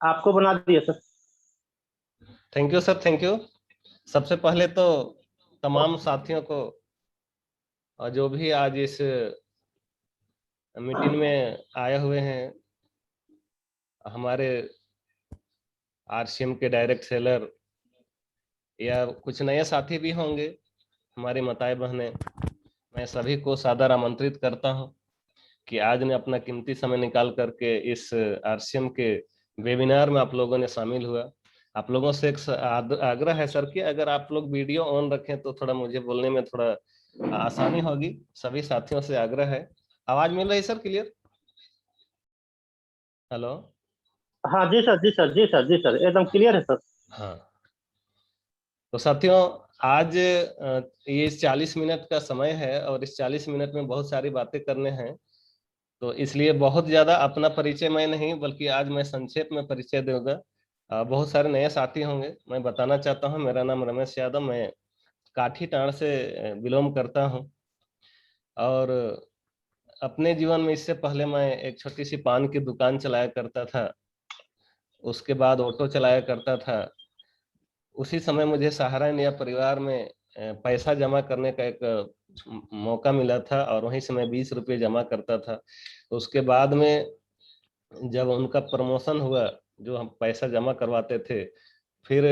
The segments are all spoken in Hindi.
आपको बना दिया sir. Thank you sir, thank you. सबसे पहले तो तमाम साथियों को और जो भी आज इस मीटिंग में आए हुए हैं, हमारे आरसीएम के डायरेक्ट सेलर या कुछ नए साथी भी होंगे, हमारी माताएं बहनें, मैं सभी को सादर आमंत्रित करता हूं कि आज ने अपना कीमती समय निकाल करके इस आरसीएम के वेबिनार में आप लोगों ने शामिल हुआ। आप लोगों से एक आग्रह है सर कि अगर आप लोग वीडियो ऑन रखें तो थोड़ा मुझे बोलने में थोड़ा आसानी होगी। सभी साथियों से आग्रह है। आवाज मिल रही है सर क्लियर? हेलो। हाँ जी सर, जी सर, जी सर, जी सर, एकदम क्लियर है सर। हाँ, तो साथियों, आज ये 40 मिनट का समय है और इस 40 मिनट में बहुत सारी बातें करने हैं। तो इसलिए बहुत ज्यादा अपना परिचय मैं नहीं, बल्कि आज मैं संक्षेप में परिचय दूंगा। बहुत सारे नए साथी होंगे। मैं बताना चाहता हूं, मेरा नाम रमेश यादव, मैं काठी टाण से बिलोंग करता हूं। और अपने जीवन में इससे पहले मैं एक छोटी सी पान की दुकान चलाया करता था। उसके बाद ऑटो चलाया करता था। उसी समय मुझे सहारा इंडिया परिवार में पैसा जमा करने का एक मौका मिला था और वहीं से मैं 20 रुपये जमा करता था। तो उसके बाद में जब उनका प्रमोशन हुआ, जो हम पैसा जमा करवाते थे, फिर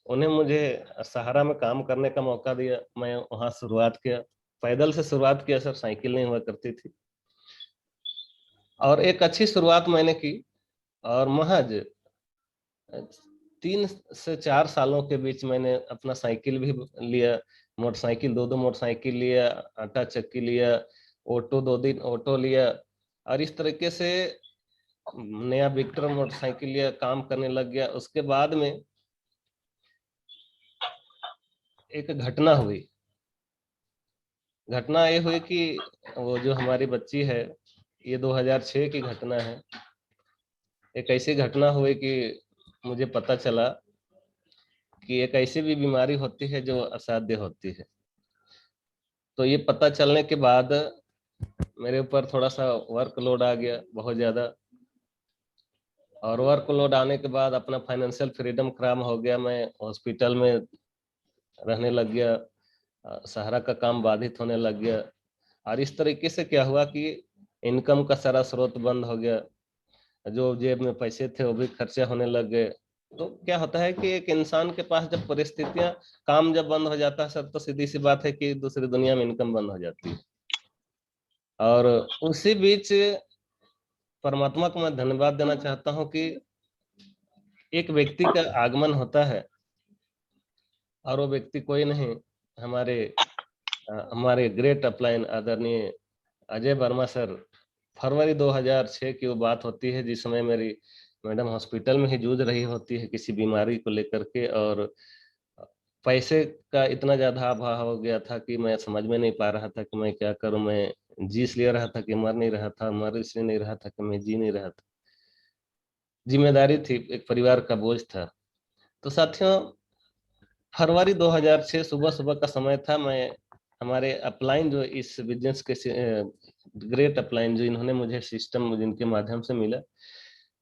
उन्हें मुझे सहारा में काम करने का मौका दिया। मैं वहाँ शुरुआत किया, पैदल से शुरुआत किया सर, साइकिल नहीं हुआ करती थी। और एक अच्छी शुरुआत मैंने की। और महज 3 से 4 सालों के बीच मैंने अपना साइकिल भी लिया, मोटरसाइकिल, दो दो मोटरसाइकिल लिया, आटा चक्की लिया, ऑटो, 2 दिन ऑटो लिया। और इस तरीके से नया विक्टर मोटरसाइकिल लिया, काम करने लग गया। उसके बाद में एक घटना हुई। घटना ये हुई कि वो जो हमारी बच्ची है, ये 2006 की घटना है। एक ऐसी घटना हुई कि मुझे पता चला कि एक ऐसी भी बीमारी होती है जो असाध्य होती है। तो ये पता चलने के बाद मेरे ऊपर थोड़ा सा वर्कलोड आ गया, बहुत ज़्यादा। और वर्कलोड आने के बाद अपना फाइनेंशियल फ्रीडम खराब हो गया। मैं हॉस्पिटल में रहने लग गया, सहारा का काम बाधित होने लग गया। और इस तरीके से क्या हुआ कि इनकम का सारा स्रोत बंद हो गया। जो जेब में पैसे थे वो भी खर्चे होने लग गए। तो क्या होता है कि एक इंसान के पास जब परिस्थितियां, काम जब बंद हो जाता है सर, तो सीधी सी बात है कि दूसरी दुनिया में इनकम बंद हो जाती है। और उसी बीच परमात्मा को मैं धन्यवाद देना चाहता हूँ कि एक व्यक्ति का आगमन होता है। और वो व्यक्ति कोई नहीं, हमारे हमारे ग्रेट अपलाइन आदरणीय अजय वर्मा सर। फरवरी 2006 की वो बात होती है जिस समय मेरी मैडम हॉस्पिटल में ही जूझ रही होती है किसी बीमारी को लेकर के। और पैसे का इतना ज्यादा अभाव हो गया था कि मैं समझ में नहीं पा रहा था कि मैं क्या करूं। मैं जी इसलिए रहा था कि मर नहीं रहा था, मर इसलिए नहीं रहा था कि मैं जी नहीं रहा था। जिम्मेदारी थी, एक परिवार का बोझ था। तो साथियों, फरवरी 2006 सुबह सुबह का समय था। मैं हमारे अपलाइन जो इस बिजनेस के ग्रेट अपलाइन जो इन्होंने मुझे सिस्टम जिनके माध्यम से मिला,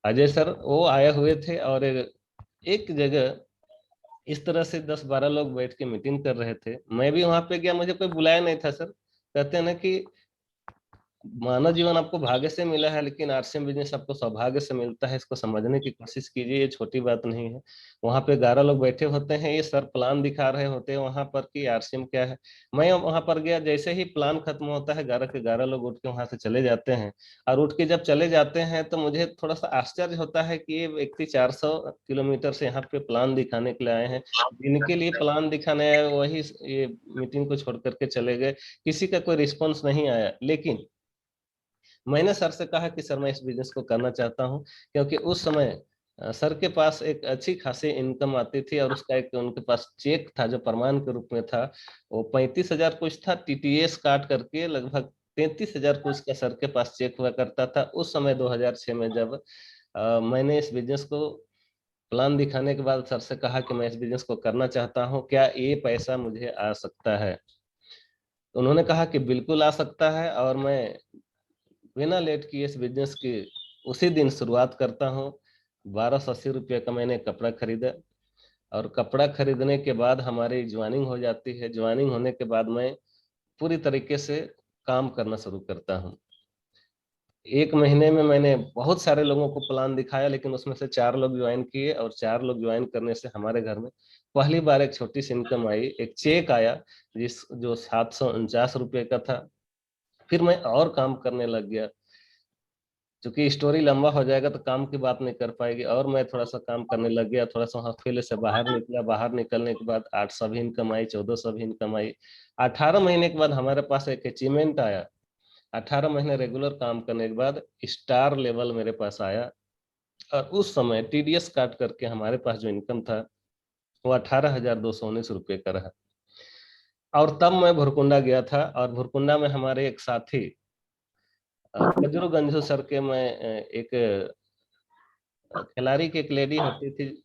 अजय सर, वो आए हुए थे। और एक जगह इस तरह से 10-12 लोग बैठ के मीटिंग कर रहे थे। मैं भी वहां पे गया, मुझे कोई बुलाया नहीं था सर। कहते हैं ना कि मानव जीवन आपको भाग्य से मिला है, लेकिन आरसीएम बिजनेस आपको सौभाग्य से मिलता है। इसको समझने की कोशिश कीजिए, ये छोटी बात नहीं है। वहां पे 11 लोग बैठे होते हैं, ये सर प्लान दिखा रहे होते हैं वहां पर कि आरसीएम क्या है। मैं वहां पर गया, जैसे ही प्लान खत्म होता है, 11 के 11 लोग उठ के वहां से चले जाते हैं। और उठ के जब चले जाते हैं तो मुझे थोड़ा सा आश्चर्य होता है कि ये व्यक्ति 400 किलोमीटर से यहाँ पे प्लान दिखाने के लिए आए हैं। जिनके लिए प्लान दिखाने आए वही ये मीटिंग को छोड़ करके चले गए। किसी का कोई रिस्पॉन्स नहीं आया। लेकिन मैंने सर से कहा कि सर मैं इस बिजनेस को करना चाहता हूँ, क्योंकि उस समय सर के पास एक अच्छी खासी इनकम आती थी। और उसका एक उनके पास चेक था जो प्रमाण के रूप में था। वो 35,000 कुछ था, टीटीएस काट करके लगभग 33,000 कुछ का सर के पास चेक हुआ करता था उस समय 2006 में। जब मैंने इस बिजनेस को प्लान दिखाने के बाद सर से कहा कि मैं इस बिजनेस को करना चाहता हूँ, क्या ये पैसा मुझे आ सकता है? तो उन्होंने कहा कि बिल्कुल आ सकता है। और मैं बिना लेट किए इस बिजनेस की उसी दिन शुरुआत करता हूँ। 1280 रुपये का मैंने कपड़ा खरीदा, और कपड़ा खरीदने के बाद हमारी ज्वाइनिंग हो जाती है। ज्वाइनिंग होने के बाद मैं पूरी तरीके से काम करना शुरू करता हूँ। 1 महीने में मैंने बहुत सारे लोगों को प्लान दिखाया, लेकिन उसमें से 4 लोग ज्वाइन किए, और 4 लोग ज्वाइन करने से हमारे घर में पहली बार एक छोटी सी इनकम आई। एक चेक आया जो 749 रुपये का था। फिर मैं और काम करने लग गया। क्योंकि स्टोरी लंबा हो जाएगा तो काम की बात नहीं कर पाएगी, और मैं थोड़ा सा काम करने लग गया। थोड़ा सा हॉस्पिटल से बाहर निकला। बाहर निकलने के बाद 800 भी इनकम आई, 1400 भी इनकम आई। 18 महीने के बाद हमारे पास एक अचीवमेंट आया। 18 महीने रेगुलर काम करने के बाद स्टार लेवल मेरे पास आया, और उस समय टीडीएस काट करके हमारे पास जो इनकम था वो 18,219 रुपये का रहा। और तब मैं भुरकुंडा गया था, और भुरकुंडा में हमारे एक साथी कजरू गंजू सर के, मैं एक खिलाड़ी की एक लेडी होती थी,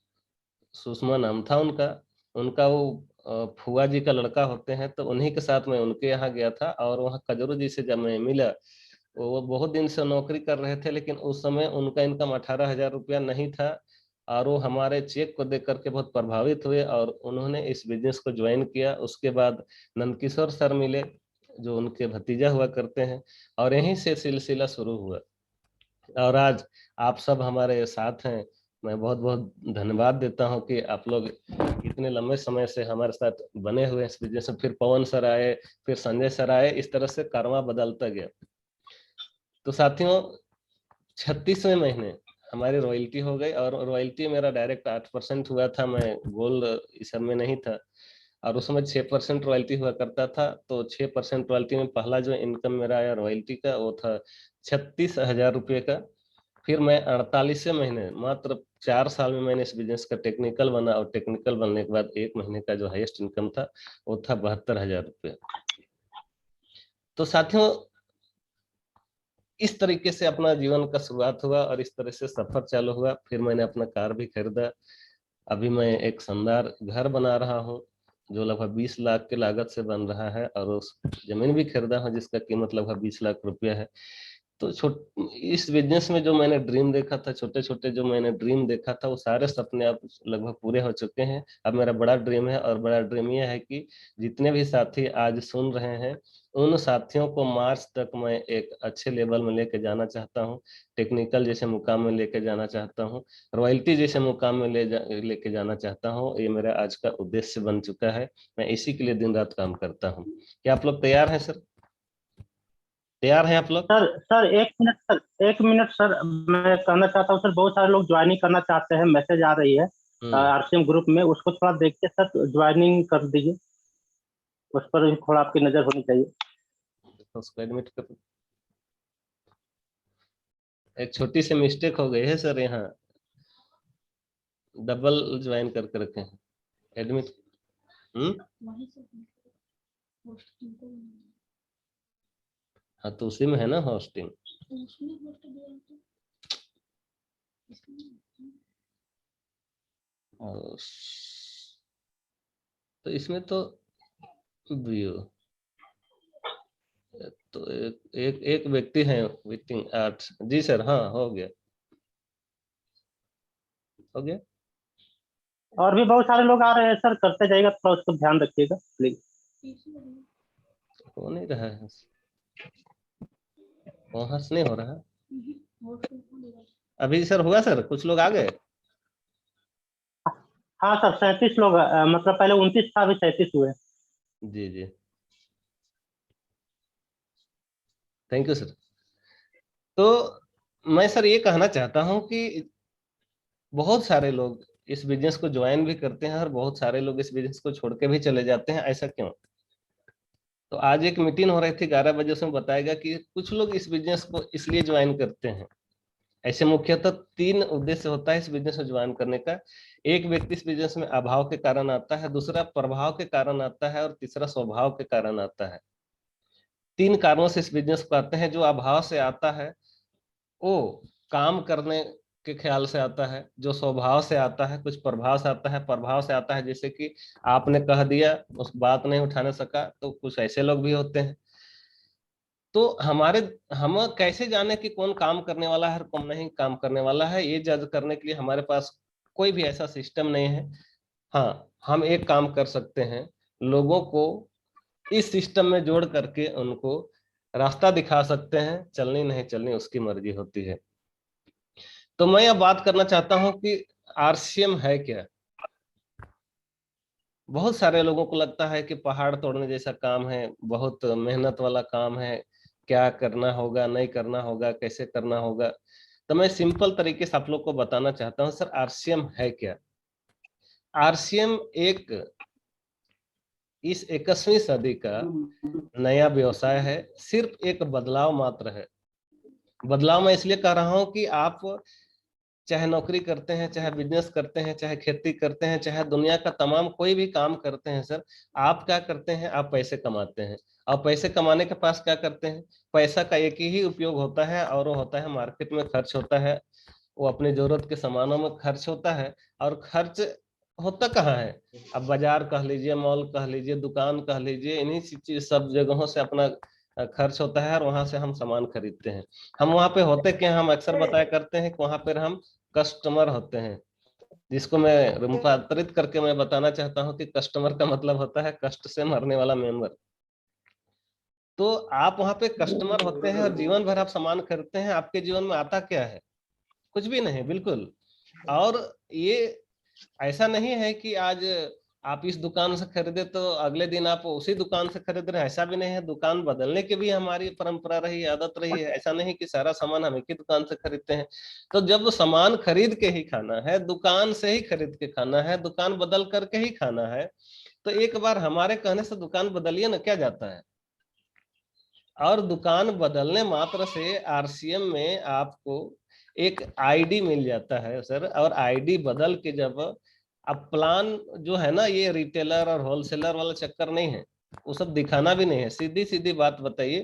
सुषमा नाम था उनका। उनका वो फुआ जी का लड़का होते हैं, तो उन्हीं के साथ मैं उनके यहाँ गया था। और वहाँ कजरू जी से जब मैं मिला, वो बहुत दिन से नौकरी कर रहे थे, लेकिन उस समय उनका इनकम 18,000 रुपया नहीं था। और वो हमारे चेक को देख करके बहुत प्रभावित हुए, और उन्होंने इस बिजनेस को ज्वाइन किया। उसके बाद नंदकिशोर सर मिले, जो उनके भतीजा हुआ करते हैं, और यहीं से सिलसिला शुरू हुआ। और आज आप सब हमारे साथ हैं। मैं बहुत बहुत धन्यवाद देता हूं कि आप लोग इतने लंबे समय से हमारे साथ बने हुए हैं इस बिजनेस में। फिर पवन सर आए, फिर संजय सर आए, इस तरह से कारवां बदलता गया। तो साथियों, 36वें महीने हमारी रॉयल्टी हो गई, और रॉयल्टी मेरा डायरेक्ट 8% हुआ था। मैं गोल्ड इस सब में नहीं था, और उस समय 6% रॉयल्टी हुआ करता था। तो 6% रॉयल्टी में पहला जो इनकम मेरा आया रॉयल्टी का, वो था 36,000 रुपये का। फिर मैं 48वें महीने, मात्र 4 साल में मैंने इस बिजनेस का टेक्निकल बना, और टेक्निकल बनने के बाद 1 महीने का जो हाईएस्ट इनकम था वो था 72,000 रुपये। तो साथियों, इस तरीके से अपना जीवन का शुरुआत हुआ, और इस तरह से सफर चालू हुआ। फिर मैंने अपना कार भी खरीदा। अभी मैं एक शानदार घर बना रहा हूँ, जो लगभग 20 लाख की लागत से बन रहा है, और उस जमीन भी खरीदा हूँ जिसका कीमत लगभग 20 लाख रुपया है। तो इस बिजनेस में जो मैंने ड्रीम देखा था, छोटे छोटे जो मैंने ड्रीम देखा था, वो सारे सपने अब लगभग पूरे हो चुके हैं। अब मेरा बड़ा ड्रीम है, और बड़ा ड्रीम यह है कि जितने भी साथी आज सुन रहे हैं, उन साथियों को मार्च तक मैं एक अच्छे लेवल में लेके जाना चाहता हूँ। टेक्निकल जैसे मुकाम में लेके जाना चाहता हूँ, रॉयल्टी जैसे मुकाम में लेके जाना चाहता हूँ। ये मेरा आज का उद्देश्य बन चुका है। मैं इसी के लिए दिन रात काम करता हूँ। क्या आप लोग तैयार हैं सर? तैयार हैं आप लोग? Sir sir 1 minute sir, 1 minute sir, मैं कहना चाहता हूँ सर, बहुत सारे लोग ज्वाइनिंग करना चाहते हैं, मैसेज आ रही है आरसीएम ग्रुप में, उसको थोड़ा देखिए सर, ज्वाइनिंग कर दीजिए। उस पर भी थोड़ा आपकी नजर होनी चाहिए। तो उसको एडमिट कर। एक छोटी सी मिस्टेक हो गई है सर, यहाँ डबल ज्वाइन करके रखे हैं एडमिट। हाँ, तो उसी में है ना होस्टिंग। तो इसमें तो व्यू, तो एक व्यक्ति है वेटिंग 8। जी सर, हाँ हो गया, हो गया। और भी बहुत सारे लोग आ रहे हैं सर, करते जाइएगा, थोड़ा उसको ध्यान रखिएगा प्लीज। हो नहीं रहा है, वहां से नहीं हो रहा है अभी। सर हुआ सर, कुछ लोग आ गए। हाँ सर, 37 लोग, मतलब पहले 29 था, अभी 37 हुए। जी जी, थैंक यू सर। तो मैं सर ये कहना चाहता हूँ कि बहुत सारे लोग इस बिजनेस को ज्वाइन भी करते हैं, और बहुत सारे लोग इस बिजनेस को छोड़ के भी चले जाते हैं। ऐसा क्यों? तो आज एक मीटिंग हो रही थी 11 बजे, उसमें बताया गया कि कुछ लोग इस बिजनेस को इसलिए ज्वाइन करते हैं। ऐसे मुख्यतः 3 उद्देश्य होता है इस बिजनेस में ज्वाइन करने का। एक व्यक्ति इस बिजनेस में अभाव के कारण आता है, दूसरा प्रभाव के कारण आता है, और तीसरा स्वभाव के कारण आता है। 3 कारणों से इस बिजनेस को आते हैं। जो अभाव से आता है वो काम करने के ख्याल से आता है। जो स्वभाव से आता है, कुछ प्रभाव से आता है। प्रभाव से आता है जैसे कि आपने कह दिया, उस बात नहीं उठाने सका, तो कुछ ऐसे लोग भी होते हैं। तो हम कैसे जाने कि कौन काम करने वाला है और कौन नहीं काम करने वाला है, ये जज करने के लिए हमारे पास कोई भी ऐसा सिस्टम नहीं है। हाँ, हम एक काम कर सकते हैं, लोगों को इस सिस्टम में जोड़ करके उनको रास्ता दिखा सकते हैं, चलनी नहीं चलनी उसकी मर्जी होती है। तो मैं अब बात करना चाहता हूं कि आरसीएम है क्या। बहुत सारे लोगों को लगता है कि पहाड़ तोड़ने जैसा काम है, बहुत मेहनत वाला काम है, क्या करना होगा, नहीं करना होगा, कैसे करना होगा। तो मैं सिंपल तरीके से आप लोग को बताना चाहता हूँ, सर आरसीएम है क्या। आरसीएम एक इस 21वीं सदी का नया व्यवसाय है, सिर्फ एक बदलाव मात्र है। बदलाव मैं इसलिए कह रहा हूं कि आप चाहे नौकरी करते हैं, चाहे बिजनेस करते हैं, चाहे खेती करते हैं, चाहे दुनिया का तमाम कोई भी काम करते हैं सर, आप क्या करते हैं, आप पैसे कमाते हैं। और पैसे कमाने के पास क्या करते हैं, पैसा का एक ही उपयोग होता है, और वो होता है मार्केट में खर्च होता है, वो अपनी जरूरत के सामानों में खर्च होता है। और खर्च होता कहाँ है, अब बाजार कह लीजिए, मॉल कह लीजिए, दुकान कह लीजिए, इन्हीं चीज सब जगहों से अपना खर्च होता है, और वहां से हम सामान खरीदते हैं। हम वहां पे होते क्या, हम अक्सर बताया करते हैं कि वहां पर हम कस्टमर होते हैं, जिसको मैं रूपांतरित करके मैं बताना चाहता हूं कि कस्टमर का मतलब होता है कष्ट से मरने वाला मेंबर। तो आप वहां पे कस्टमर होते हैं और जीवन भर आप सामान खरीदते हैं। आपके जीवन में आता क्या है, कुछ भी नहीं, बिल्कुल। और ये ऐसा नहीं है कि आज आप इस दुकान से खरीदे तो अगले दिन आप उसी दुकान से खरीद रहे हैं, ऐसा भी नहीं है। दुकान बदलने की भी हमारी परंपरा रही, आदत रही है। ऐसा नहीं कि सारा सामान हम एक ही दुकान से खरीदते हैं। तो जब सामान खरीद के ही खाना है, दुकान से ही खरीद के खाना है, दुकान बदल करके ही खाना है, तो एक बार हमारे कहने से दुकान बदलिए ना, क्या जाता है। और दुकान बदलने मात्र से आरसीएम में आपको एक आईडी मिल जाता है सर। और आईडी बदल के जब अब प्लान जो है ना, ये रिटेलर और होलसेलर वाला चक्कर नहीं है, वो सब दिखाना भी नहीं है। सीधी सीधी बात बताइए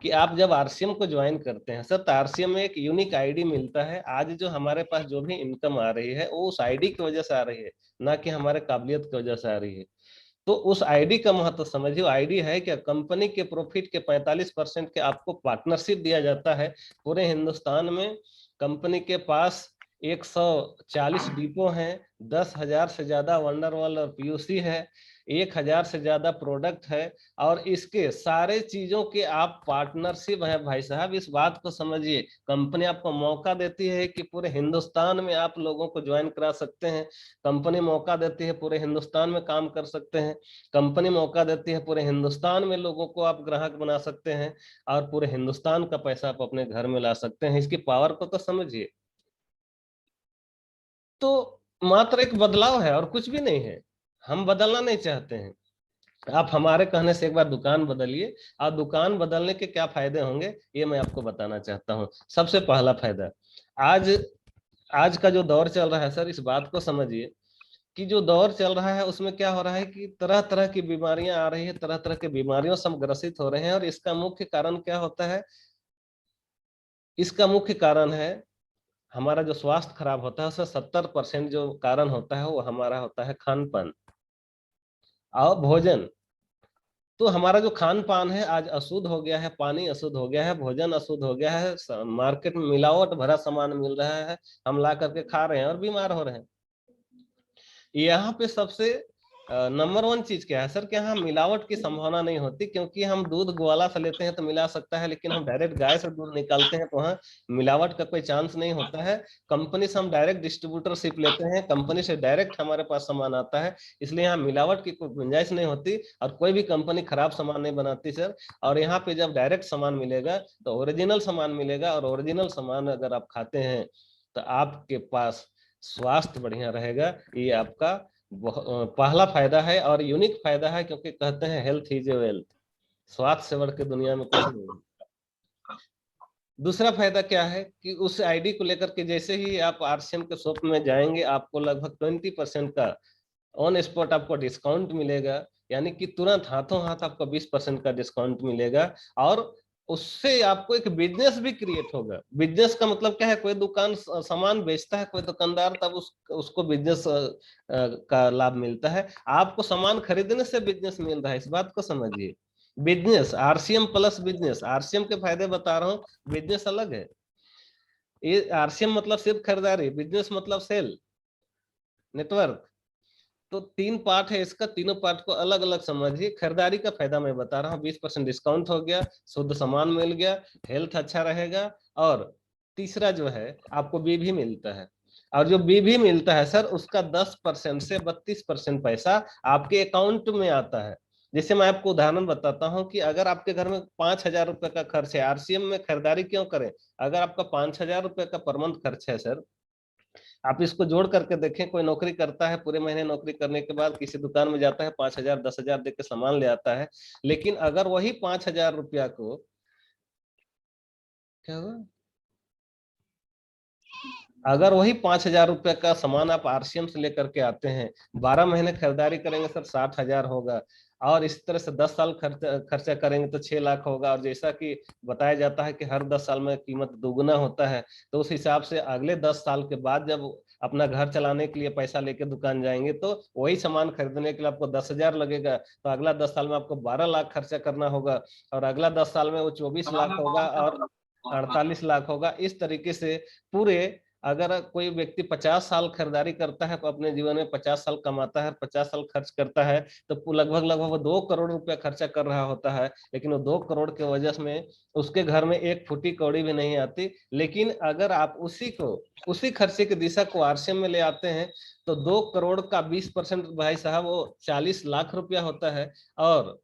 कि आप जब आरसीएम को ज्वाइन करते हैं सर, तो आरसीएम में एक यूनिक आईडी मिलता है। आज जो हमारे पास जो भी इनकम आ रही है, वो उस आईडी की वजह से आ रही है, ना कि हमारे काबिलियत की वजह से आ रही है। तो उस आईडी का महत्व समझिए। आईडी है क्या, कंपनी के प्रॉफिट के 45% के आपको पार्टनरशिप दिया जाता है पूरे हिंदुस्तान में। कंपनी के पास 140 डिपो हैं, 10,000 से ज्यादा वंडरवॉल और पीयूसी है, 1,000 से ज्यादा प्रोडक्ट है, और इसके सारे चीजों के आप पार्टनरशिप है भाई साहब। इस बात को समझिए, कंपनी आपको मौका देती है कि पूरे हिंदुस्तान में आप लोगों को ज्वाइन करा सकते हैं। कंपनी मौका देती है पूरे हिंदुस्तान में काम कर सकते हैं। कंपनी मौका देती है पूरे हिंदुस्तान में लोगों को आप ग्राहक बना सकते हैं, और पूरे हिंदुस्तान का पैसा आप अपने घर में ला सकते हैं। इसकी पावर को तो समझिए। तो मात्र एक बदलाव है और कुछ भी नहीं है। हम बदलना नहीं चाहते हैं। आप हमारे कहने से एक बार दुकान बदलिए, और दुकान बदलने के क्या फायदे होंगे ये मैं आपको बताना चाहता हूँ। सबसे पहला फायदा, आज आज का जो दौर चल रहा है सर, इस बात को समझिए कि जो दौर चल रहा है उसमें क्या हो रहा है कि तरह तरह की बीमारियां आ रही है, तरह तरह की बीमारियों से हम ग्रसित हो रहे हैं। और इसका मुख्य कारण क्या होता है, इसका मुख्य कारण है हमारा जो स्वास्थ्य खराब होता है, उसमें 70% जो कारण होता है वो हमारा होता है खान पान और भोजन। तो हमारा जो खान पान है आज अशुद्ध हो गया है, पानी अशुद्ध हो गया है, भोजन अशुद्ध हो गया है, मार्केट में मिलावट भरा सामान मिल रहा है, हम ला करके खा रहे हैं और बीमार हो रहे हैं। यहाँ पे सबसे नंबर वन चीज क्या है सर, कि यहाँ मिलावट की संभावना नहीं होती, क्योंकि हम दूध ग्वाला से लेते हैं तो मिला सकता है, लेकिन हम डायरेक्ट गाय से दूध निकालते हैं तो वहाँ मिलावट का कोई चांस नहीं होता है। कंपनी से हम डायरेक्ट डिस्ट्रीब्यूटरशिप लेते हैं, कंपनी से डायरेक्ट हमारे पास सामान आता है, इसलिए यहाँ मिलावट की कोई गुंजाइश नहीं होती, और कोई भी कंपनी खराब सामान नहीं बनाती सर। और यहाँ पे जब डायरेक्ट सामान मिलेगा तो ओरिजिनल सामान मिलेगा, और ओरिजिनल सामान अगर आप खाते हैं तो आपके पास स्वास्थ्य बढ़िया रहेगा। ये आपका पहला फायदा है और यूनिक फायदा है, क्योंकि कहते हैं हेल्थ इज ए वेल्थ, स्वास्थ्य से बढ़ के दुनिया में कुछ नहीं। दूसरा फायदा क्या है कि उस आईडी को लेकर के जैसे ही आप आरसीएम के शॉप में जाएंगे, आपको लगभग 20% का ऑन स्पॉट आपको डिस्काउंट मिलेगा, यानी कि तुरंत हाथों हाथ आपको 20% का डिस्काउंट मिलेगा। और उससे आपको एक बिजनेस भी क्रिएट होगा। बिजनेस का मतलब क्या है, कोई दुकान सामान बेचता है, कोई दुकानदार, तब उसको बिजनेस का लाभ मिलता है। आपको सामान खरीदने से बिजनेस मिल रहा है, इस बात को समझिए। Business, RCM plus business, RCM के फायदे बता रहा हूँ, बिजनेस अलग है। ये आरसीएम मतलब सिर्फ खरीदारी, बिजनेस मतलब सेल, नेटवर्क। तो 3 पार्ट है इसका, तीनों पार्ट को अलग अलग समझिए। खरीदारी का फायदा मैं बता रहा हूँ, 20% डिस्काउंट हो गया, शुद्ध सामान मिल गया, हेल्थ अच्छा रहेगा, और तीसरा जो है आपको बीवी मिलता है। और जो बीवी मिलता है सर, उसका 10% से 32% पैसा आपके अकाउंट में आता है। जैसे मैं आपको उदाहरण बताता हूँ कि अगर आपके घर में 5,000 रुपए का खर्च है, आरसीएम में खरीदारी क्यों करें? अगर आपका 5,000 रुपए का पर मंथ खर्च है सर, आप इसको जोड़ करके देखें, कोई नौकरी करता है, पूरे महीने नौकरी करने के बाद किसी दुकान में जाता है, 5,000 10,000 दे के सामान ले आता है, लेकिन अगर वही 5,000 रुपया को, क्या हुआ, अगर वही 5,000 रुपये का सामान आप आरसीएम से लेकर के आते हैं, 12 महीने खरीदारी करेंगे सर, 60,000 होगा, और इस तरह से 10 साल खर्चा करेंगे तो 6 लाख होगा। और जैसा कि बताया जाता है कि हर 10 साल में कीमत दोगुना होता है, तो उस हिसाब से अगले 10 साल के बाद जब अपना घर चलाने के लिए पैसा लेके दुकान जाएंगे, तो वही सामान खरीदने के लिए आपको 10,000 लगेगा, तो अगला 10 साल में आपको 12 लाख खर्चा करना होगा, और अगला 10 साल में वो 24 लाख होगा, और 48 लाख होगा। इस तरीके से पूरे, अगर कोई व्यक्ति 50 साल खरीदारी करता है, अपने जीवन में 50 साल कमाता है, 50 साल खर्च करता है, तो लगभग लगभग वो 2 करोड़ रुपया खर्चा कर रहा होता है। लेकिन वो 2 करोड़ के वजह में उसके घर में एक फूटी कौड़ी भी नहीं आती। लेकिन अगर आप उसी खर्चे की दिशा को आरसीएम में ले आते हैं, तो 2 करोड़ का 20% भाई साहब वो 40 लाख रुपया होता है, और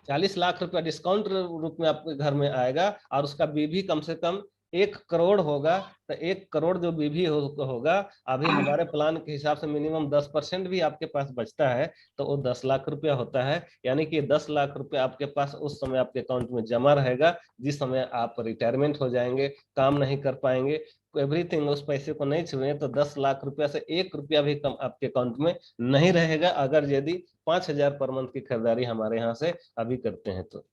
40 लाख रुपया डिस्काउंट रूप में आपके घर में आएगा, और उसका बीवी कम से कम 1 करोड़ होगा। तो 1 करोड़ जो बीवी होगा, अभी हमारे प्लान के हिसाब से मिनिमम 10% भी आपके पास बचता है, तो वो 10 लाख रुपया होता है। यानी कि 10 लाख रुपया आपके पास उस समय आपके अकाउंट में जमा रहेगा, जिस समय आप रिटायरमेंट हो जाएंगे, काम नहीं कर पाएंगे, एवरीथिंग उस पैसे को नहीं छुए, तो 10 लाख रुपया से 1 रुपया भी कम आपके अकाउंट में नहीं रहेगा, अगर यदि 5,000 पर मंथ की खरीदारी हमारे यहाँ से अभी करते हैं तो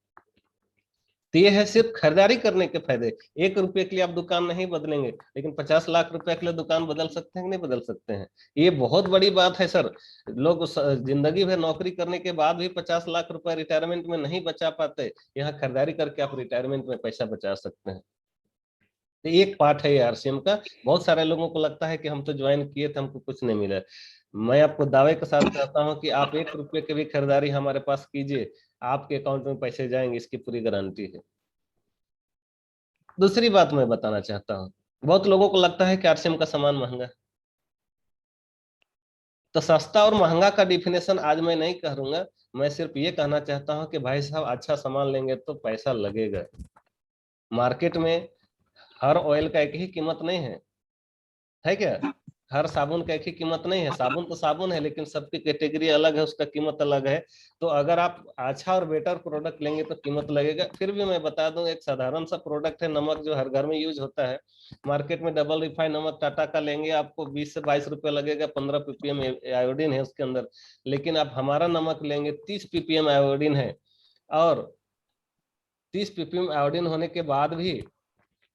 ये है सिर्फ खरीदारी करने के फायदे। 1 रुपए के लिए आप दुकान नहीं बदलेंगे, लेकिन 50 लाख रुपए के लिए दुकान बदल सकते हैं कि नहीं बदल सकते हैं? ये बहुत बड़ी बात है सर। लोग जिंदगी भर नौकरी करने के बाद भी 50 लाख रुपए रिटायरमेंट में नहीं बचा पाते, यहाँ खरीदारी करके आप रिटायरमेंट में पैसा बचा सकते हैं। तो एक पार्ट है आरसीएम का। बहुत सारे लोगों को लगता है कि हम तो ज्वाइन किए थे, हमको कुछ नहीं मिला। मैं आपको दावे के साथ कहता हूं कि आप 1 रुपए की भी खरीदारी हमारे पास कीजिए, आपके अकाउंट में पैसे जाएंगे, इसकी पूरी गारंटी है। दूसरी बात मैं बताना चाहता हूँ, बहुत लोगों को लगता है कि आरसीएम का सामान महंगा है। तो सस्ता और महंगा का डिफिनेशन आज मैं नहीं करूंगा, मैं सिर्फ ये कहना चाहता हूँ कि भाई साहब अच्छा सामान लेंगे तो पैसा लगेगा। मार्केट में हर ऑयल का एक ही कीमत नहीं है क्या? हर साबुन का एक ही कीमत नहीं है। साबुन तो साबुन है, लेकिन सबकी कैटेगरी अलग है, उसका कीमत अलग है। तो अगर आप अच्छा और बेटर प्रोडक्ट लेंगे तो कीमत लगेगा। फिर भी मैं बता दूं, एक साधारण सा प्रोडक्ट है नमक, जो हर घर में यूज होता है। मार्केट में डबल रिफाइन नमक टाटा का लेंगे, आपको 20 से 22 रुपये लगेगा, 15 ppm आयोडीन है उसके अंदर। लेकिन आप हमारा नमक लेंगे, 30 ppm आयोडीन है, और 30 ppm आयोडीन होने के बाद भी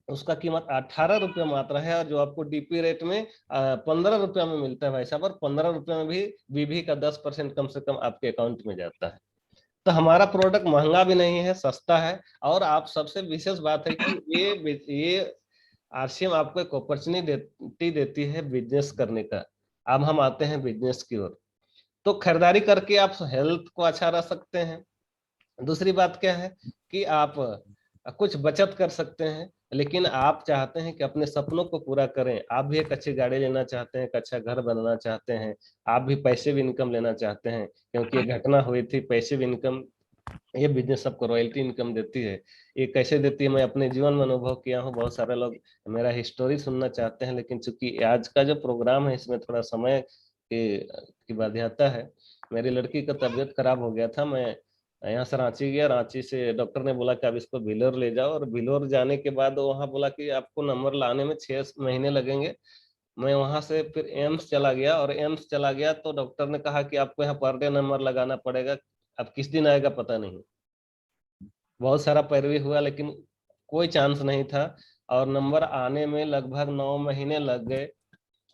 उसका कीमत 18 रुपये मात्र है, और जो आपको डीपी रेट में 15 रुपया में मिलता है भाई साहब। और 15 रुपये में भी बीवी का 10% कम से कम आपके अकाउंट में जाता है। तो हमारा प्रोडक्ट महंगा भी नहीं है, सस्ता है। और आप सबसे विशेष बात है कि ये आरसीएम आपको एक अपॉर्चुनिटी देती है बिजनेस करने का। अब हम आते हैं बिजनेस की ओर। तो खरीदारी करके आप हेल्थ को अच्छा रख सकते हैं। दूसरी बात क्या है कि आप कुछ बचत कर सकते हैं। लेकिन आप चाहते हैं कि अपने सपनों को पूरा करें, आप भी एक अच्छी गाड़ी लेना चाहते हैं, एक अच्छा घर बनाना चाहते हैं, आप भी पैसिव इनकम लेना चाहते हैं, क्योंकि ये घटना हुई थी पैसिव इनकम। ये बिजनेस सबको रॉयल्टी इनकम देती है। ये कैसे देती है, मैं अपने जीवन में अनुभव किया हूँ। बहुत सारे लोग मेरा हिस्टोरी सुनना चाहते हैं, लेकिन चूंकि आज का जो प्रोग्राम है इसमें थोड़ा समय की बाध्यता है। मेरी लड़की का तबीयत खराब हो गया था, मैं यहाँ से रांची गया, रांची से डॉक्टर ने बोला कि आप इसको बिलोर ले जाओ, और बिलोर जाने के बाद वहाँ बोला कि आपको नंबर लाने में 6 महीने लगेंगे। मैं वहां से फिर एम्स चला गया, और एम्स चला गया तो डॉक्टर ने कहा कि आपको यहाँ पर डे नंबर लगाना पड़ेगा, अब किस दिन आएगा पता नहीं। बहुत सारा पैरवी हुआ, लेकिन कोई चांस नहीं था, और नंबर आने में लगभग 9 महीने लग गए।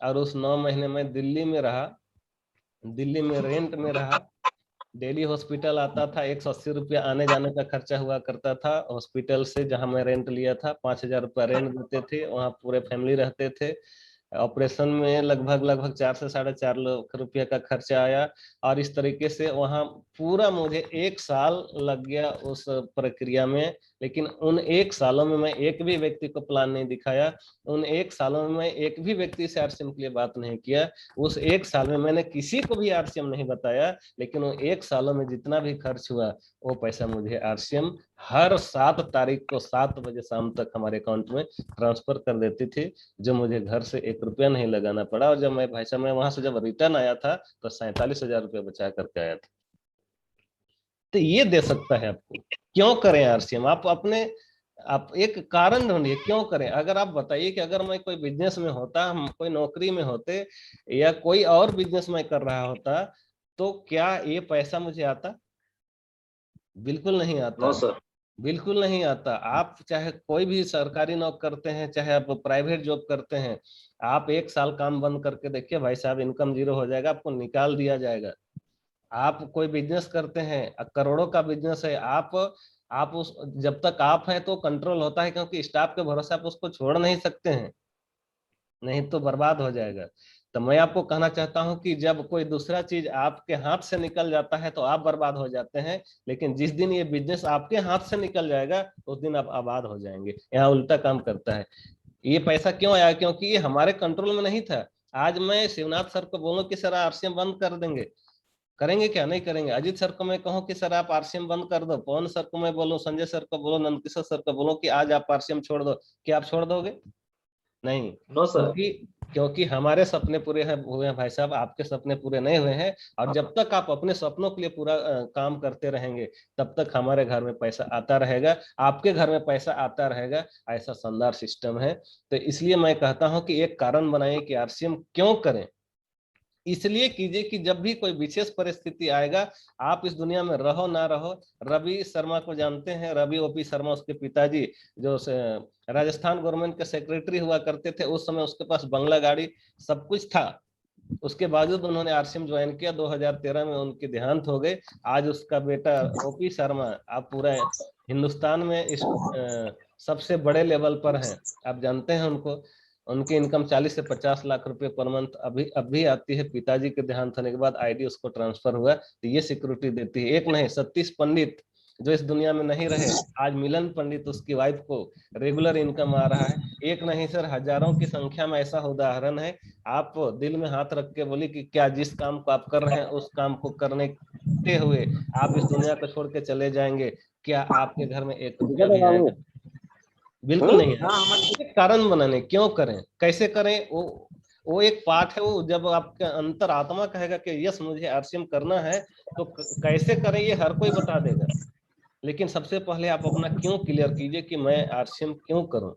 और उस 9 महीने में दिल्ली में रहा, दिल्ली में रेंट में रहा, डेली हॉस्पिटल आता था, 180 रुपया आने जाने का खर्चा हुआ करता था। हॉस्पिटल से जहां मैं रेंट लिया था 5,000 रुपया रेंट देते थे, वहां पूरे फैमिली रहते थे। ऑपरेशन में लगभग 4 से 4.5 लाख रुपया का खर्चा आया। और इस तरीके से वहां पूरा मुझे 1 साल लग गया उस प्रक्रिया में। लेकिन उन 1 सालों में मैं एक भी व्यक्ति को प्लान नहीं दिखाया, उन 1 सालों में मैं एक भी व्यक्ति से आरसीएम के लिए बात नहीं किया, उस 1 साल में मैंने किसी को भी आरसीएम नहीं बताया। लेकिन वो 1 सालों में जितना भी खर्च हुआ वो पैसा मुझे आरसीएम हर 7 तारीख को 7 बजे शाम तक हमारे अकाउंट में ट्रांसफर कर देती थी, जो मुझे घर से 1 रुपया नहीं लगाना पड़ा। और जब मैं भाई साहब मैं वहां से जब रिटर्न आया था तो 47,000 रुपया बचा करके आया था। तो ये दे सकता है आपको। क्यों करें आरसीएम? आप एक कारण ढूंढिए क्यों करें। अगर आप बताइए कि अगर मैं कोई बिजनेस में होता, हम कोई नौकरी में होते, या कोई और बिजनेस में कर रहा होता, तो क्या ये पैसा मुझे आता? बिल्कुल नहीं आता। No sir. बिल्कुल नहीं आता। आप चाहे कोई भी सरकारी नौकरी करते हैं, चाहे आप प्राइवेट जॉब करते हैं, आप 1 साल काम बंद करके देखिए भाई साहब, इनकम जीरो हो जाएगा, आपको निकाल दिया जाएगा। आप कोई बिजनेस करते हैं, करोड़ों का बिजनेस है, आप उस जब तक आप हैं तो कंट्रोल होता है, क्योंकि स्टाफ के भरोसे आप उसको छोड़ नहीं सकते हैं, नहीं तो बर्बाद हो जाएगा। तो मैं आपको कहना चाहता हूं कि जब कोई दूसरा चीज आपके हाथ से निकल जाता है तो आप बर्बाद हो जाते हैं, लेकिन जिस दिन ये बिजनेस आपके हाथ से निकल जाएगा उस दिन आप आबाद हो जाएंगे। यहाँ उल्टा काम करता है। ये पैसा क्यों आया? क्योंकि ये हमारे कंट्रोल में नहीं था। आज मैं शिवनाथ सर को बोलूं कि सर आरसीएम बंद कर देंगे, करेंगे क्या? नहीं करेंगे। अजीत सर को मैं कहूं कि सर आप आरसीएम बंद कर दो, पवन सर को मैं बोलूं, संजय सर को बोलो, नंदकिशोर सर को बोलो कि आज आप आरसीएम छोड़ दो, क्या आप छोड़ दोगे? नहीं। No sir. क्योंकि हमारे सपने पूरे हुए हैं भाई साहब, आपके सपने पूरे नहीं हुए हैं। और जब तक आप अपने सपनों के लिए पूरा काम करते रहेंगे, तब तक हमारे घर में पैसा आता रहेगा, आपके घर में पैसा आता रहेगा। ऐसा शानदार सिस्टम है। तो इसलिए मैं कहता हूं कि एक कारण बनाइए कि आरसीएम क्यों करें। इसलिए कीजिए कि जब भी कोई विशेष परिस्थिति आएगा, आप इस दुनिया में रहो ना रहो। रवि शर्मा को जानते हैं? रवि ओपी शर्मा, उसके पिताजी, जो राजस्थान गवर्नमेंट के सेक्रेटरी हुआ करते थे। उस समय उसके पास बंगला, गाड़ी, सब कुछ था। उसके बावजूद उन्होंने आरसीएम ज्वाइन किया। 2013 में उनके देहांत हो गए। आज उसका बेटा ओपी शर्मा, आप पूरा हिंदुस्तान में इस सबसे बड़े लेवल पर हैं, आप जानते हैं उनको। उनकी इनकम 40 से 50 लाख रुपए पर मंथ अभी आती है। पिताजी के देहांत होने के बाद आईडी उसको ट्रांसफर हुआ, तो ये सिक्योरिटी देती है। एक नहीं, 37 पंडित जो इस दुनिया में नहीं रहे, आज मिलन पंडित उसकी वाइफ को रेगुलर इनकम आ रहा है। एक नहीं सर, हजारों की संख्या में ऐसा उदाहरण है। आप दिल में हाथ रख के बोली कि क्या जिस काम को आप कर रहे हैं उस काम को करने हुए आप इस दुनिया को छोड़ के चले जाएंगे, क्या आपके घर में 1 रुपया भी आएगा? बिल्कुल नहीं है। एक कारण बनाने क्यों करें, कैसे करें, वो एक पार्ट है। वो जब आपका अंतर आत्मा कहेगा कि यस मुझे आरसीएम करना है, तो कैसे करें ये हर कोई बता देगा। लेकिन सबसे पहले आप अपना क्यों क्लियर कीजिए कि मैं आरसीएम क्यों करूं।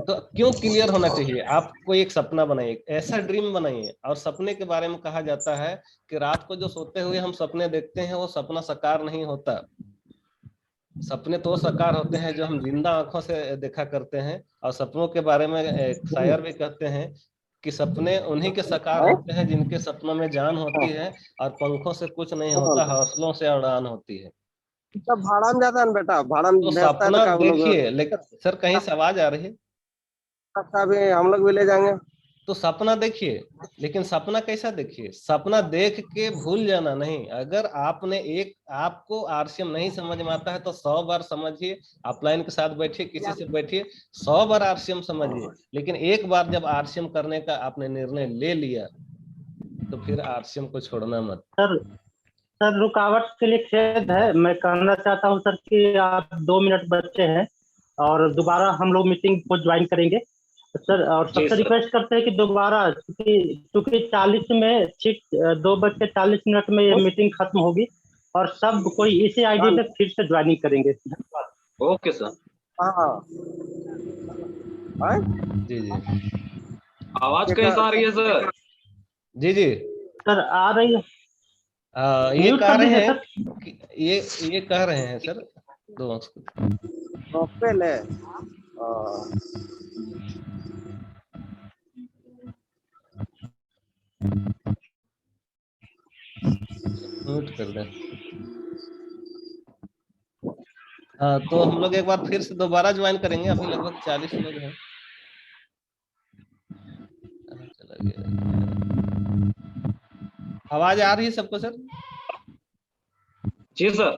तो क्यों क्लियर होना चाहिए? आपको एक सपना बनाइए, ऐसा ड्रीम बनाइए। और सपने के बारे में कहा जाता है कि रात को जो सोते हुए हम सपने देखते हैं वो सपना साकार नहीं होता। सपने तो साकार होते हैं जो हम जिंदा आंखों से देखा करते हैं। और सपनों के बारे में एक शायर भी कहते हैं कि सपने उन्हीं के साकार होते हैं जिनके सपनों में जान होती है, और पंखों से कुछ नहीं होता, हौसलों से उड़ान होती है। भाड़ा में जाता है बेटा, भाड़ा में तो भेजता है तो सपना क्या लोग देखिए। लेकिन सर कहीं से आवाज आ रही है? भी हम लोग भी ले जाएंगे। तो सपना देखिए, लेकिन सपना कैसा देखिए? सपना देख के भूल जाना नहीं। अगर आपको आरसीएम नहीं समझ में आता है तो 100 बार समझिए, अपलाइन के साथ बैठिए, किसी से बैठिए, 100 बार आरसीएम समझिए। लेकिन एक बार जब आरसीएम करने का आपने निर्णय ले लिया तो फिर आरसीएम को छोड़ना मत। सर रुकावट के लिए खेद है। मैं कहना चाहता हूँ सर कि आप 2 मिनट बचे हैं और दोबारा हम लोग मीटिंग को ज्वाइन करेंगे सर। और सबसे रिक्वेस्ट करते हैं कि दोबारा, क्योंकि 40 में ठीक 2:40 में ये मीटिंग खत्म होगी और सब कोई इसी आईडी पे फिर से ज्वाइनिंग करेंगे। धन्यवाद। Okay sir. हाँ जी जी आवाज कैसा आ रही है सर? जी जी सर आ रही है। ये म्यूट कह कर रहे दीजिए हैं सर। ये कह रहे हैं सर, दो पहले म्यूट कर दें। हाँ, तो हम लोग एक बार फिर से दोबारा ज्वाइन करेंगे। अभी लगभग 40 लोग हैं। कहाँ चला गया? आवाज आ रही है सबको सर? जी सर।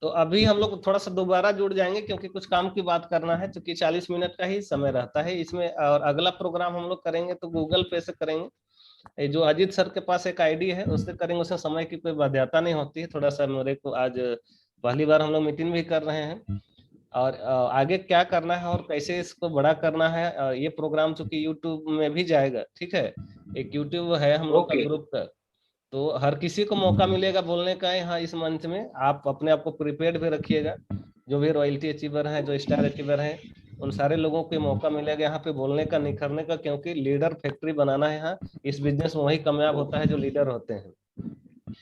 तो अभी हम लोग थोड़ा सा दोबारा जुड़ जाएंगे, क्योंकि कुछ काम की बात करना है, क्योंकि 40 मिनट का ही समय रहता है इसमें। और अगला प्रोग्राम हम लोग करेंगे तो गूगल पे से करेंगे। ये जो अजीत सर के पास एक आईडी है उससे करेंगे, उसमें समय की कोई बाध्यता नहीं होती है। थोड़ा सा मेरे को आज पहली बार हम लोग मीटिंग भी कर रहे हैं, और आगे क्या करना है और कैसे इसको बड़ा करना है, ये प्रोग्राम चूंकि यूट्यूब में भी जाएगा, ठीक है। एक यूट्यूब है हम लोग का ओके। ग्रुप का, तो हर किसी को मौका मिलेगा बोलने का यहाँ इस मंच में। आप अपने आप को प्रिपेयर्ड भी रखिएगा। जो भी रॉयल्टी अचीवर हैं, जो स्टार अचीवर हैं, उन सारे लोगों को मौका मिलेगा यहाँ पे बोलने का, निखरने का, क्योंकि लीडर फैक्ट्री बनाना है यहाँ। इस बिजनेस में वही कामयाब होता है जो लीडर होते हैं।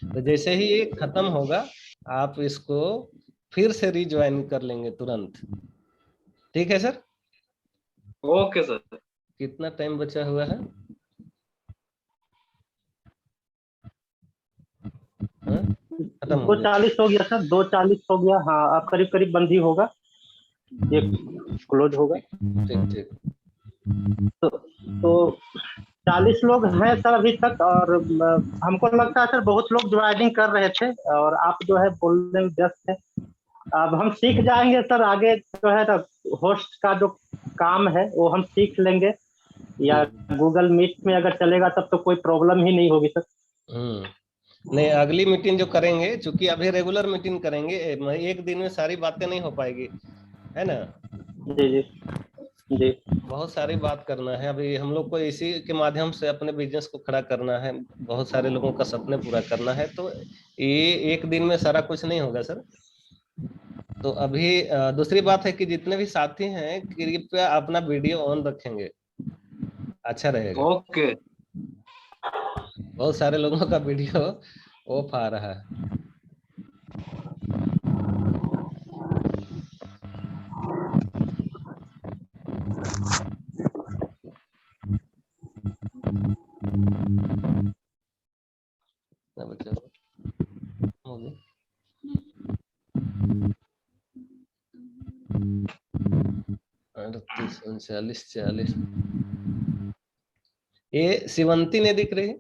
तो जैसे ही ये खत्म होगा, आप इसको फिर से रिज्वाइन कर लेंगे तुरंत। ठीक है सर? Okay sir. कितना टाइम बचा हुआ है? हाँ? खत्म हो गया? 2:40 हो गया सर, 2:40 हो गया। हाँ, अब करीब करीब बंद ही होगा, ये क्लोज होगा। ठीक ठीक। तो 40 लोग हैं सर अभी तक, और हमको लगता है सर बहुत लोग ज्वाइनिंग कर रहे थे, और आप जो है बोलने में व्यस्त है। अब हम सीख जाएंगे सर, आगे जो है ना होस्ट का जो काम है वो हम सीख लेंगे, या गूगल मीट में अगर चलेगा तब तो कोई प्रॉब्लम ही नहीं होगी सर। नहीं, अगली मीटिंग जो करेंगे, चूंकि अभी रेगुलर मीटिंग करेंगे, एक दिन में सारी बातें नहीं हो पाएगी, है ना। जी जी जी। बहुत सारी बात करना है अभी हम लोग को, इसी के माध्यम से अपने बिजनेस को खड़ा करना है, बहुत सारे लोगों का सपने पूरा करना है। तो ये एक दिन में सारा कुछ नहीं होगा सर। तो अभी दूसरी बात है कि जितने भी साथी हैं, कृपया अपना वीडियो ऑन रखेंगे, अच्छा रहेगा। ओके। बहुत सारे लोगों का वीडियो ऑफ आ रहा है। ना बच्चा हो गया। 38, 39, 40। ये शिवंती ने दिख रही है।